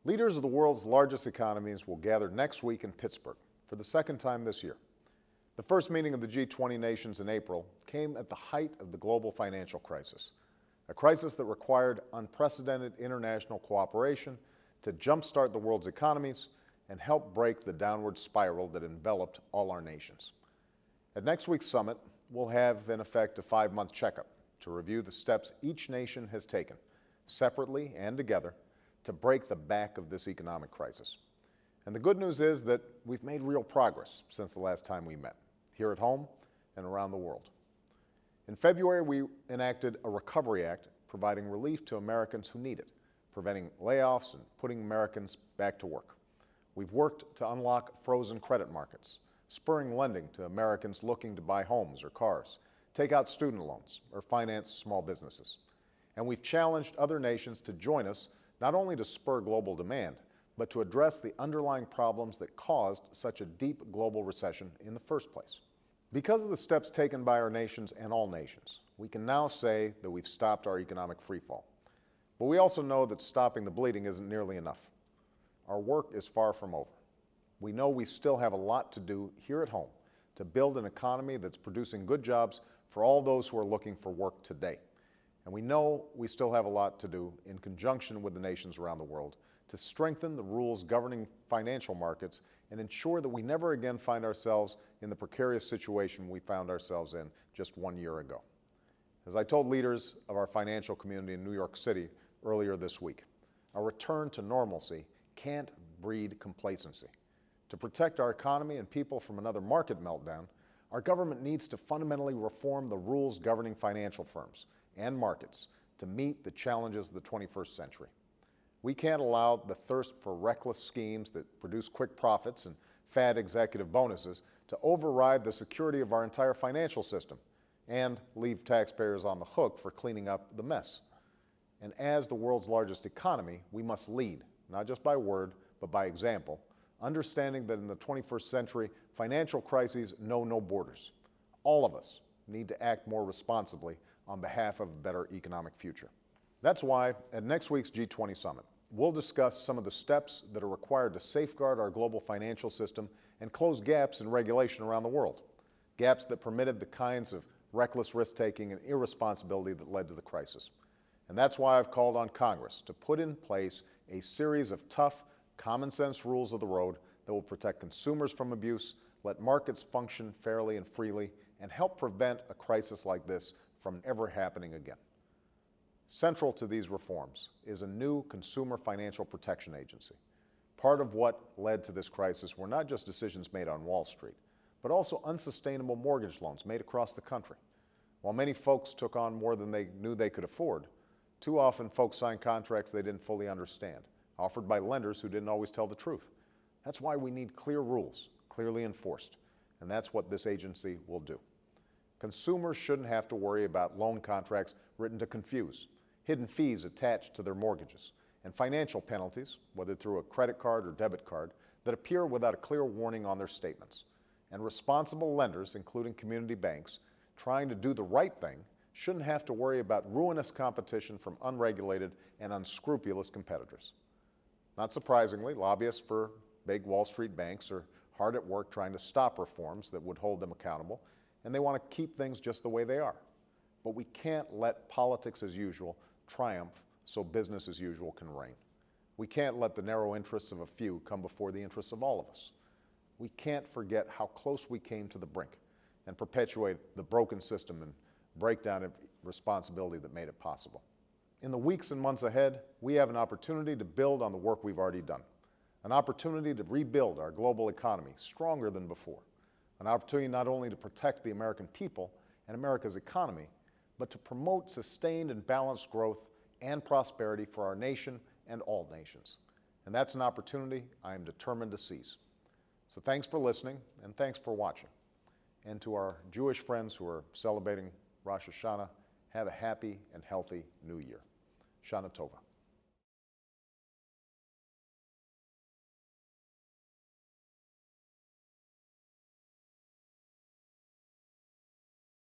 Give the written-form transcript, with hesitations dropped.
Leaders of the world's largest economies will gather next week in Pittsburgh for the second time this year. The first meeting of the G20 nations in April came at the height of the global financial crisis, a crisis that required unprecedented international cooperation to jumpstart the world's economies and help break the downward spiral that enveloped all our nations. At next week's summit, we'll have, in effect, a 5-month checkup to review the steps each nation has taken, separately and together, to break the back of this economic crisis. And the good news is that we've made real progress since the last time we met, here at home and around the world. In February, we enacted a Recovery Act providing relief to Americans who need it, preventing layoffs and putting Americans back to work. We've worked to unlock frozen credit markets, spurring lending to Americans looking to buy homes or cars, take out student loans, or finance small businesses. And we've challenged other nations to join us not only to spur global demand, but to address the underlying problems that caused such a deep global recession in the first place. Because of the steps taken by our nations and all nations, we can now say that we've stopped our economic freefall. But we also know that stopping the bleeding isn't nearly enough. Our work is far from over. We know we still have a lot to do here at home to build an economy that's producing good jobs for all those who are looking for work today. And we know we still have a lot to do in conjunction with the nations around the world to strengthen the rules governing financial markets and ensure that we never again find ourselves in the precarious situation we found ourselves in just 1 year ago. As I told leaders of our financial community in New York City earlier this week, a return to normalcy can't breed complacency. To protect our economy and people from another market meltdown, our government needs to fundamentally reform the rules governing financial firms and markets to meet the challenges of the 21st century. We can't allow the thirst for reckless schemes that produce quick profits and fad executive bonuses to override the security of our entire financial system and leave taxpayers on the hook for cleaning up the mess. And as the world's largest economy, we must lead, not just by word, but by example, understanding that in the 21st century, financial crises know no borders. All of us need to act more responsibly on behalf of a better economic future. That's why at next week's G20 Summit, we'll discuss some of the steps that are required to safeguard our global financial system and close gaps in regulation around the world, gaps that permitted the kinds of reckless risk-taking and irresponsibility that led to the crisis. And that's why I've called on Congress to put in place a series of tough, common-sense rules of the road that will protect consumers from abuse, let markets function fairly and freely, and help prevent a crisis like this from ever happening again. Central to these reforms is a new Consumer Financial Protection Agency. Part of what led to this crisis were not just decisions made on Wall Street, but also unsustainable mortgage loans made across the country. While many folks took on more than they knew they could afford, too often folks signed contracts they didn't fully understand, offered by lenders who didn't always tell the truth. That's why we need clear rules, clearly enforced, and that's what this agency will do. Consumers shouldn't have to worry about loan contracts written to confuse, hidden fees attached to their mortgages, and financial penalties, whether through a credit card or debit card, that appear without a clear warning on their statements. And responsible lenders, including community banks, trying to do the right thing, shouldn't have to worry about ruinous competition from unregulated and unscrupulous competitors. Not surprisingly, lobbyists for big Wall Street banks are hard at work trying to stop reforms that would hold them accountable, and they want to keep things just the way they are. But we can't let politics as usual triumph so business as usual can reign. We can't let the narrow interests of a few come before the interests of all of us. We can't forget how close we came to the brink and perpetuate the broken system and breakdown of responsibility that made it possible. In the weeks and months ahead, we have an opportunity to build on the work we've already done, an opportunity to rebuild our global economy stronger than before, an opportunity not only to protect the American people and America's economy, but to promote sustained and balanced growth and prosperity for our nation and all nations. And that's an opportunity I am determined to seize. So thanks for listening, and thanks for watching. And to our Jewish friends who are celebrating Rosh Hashanah, have a happy and healthy New Year. Shana Tova.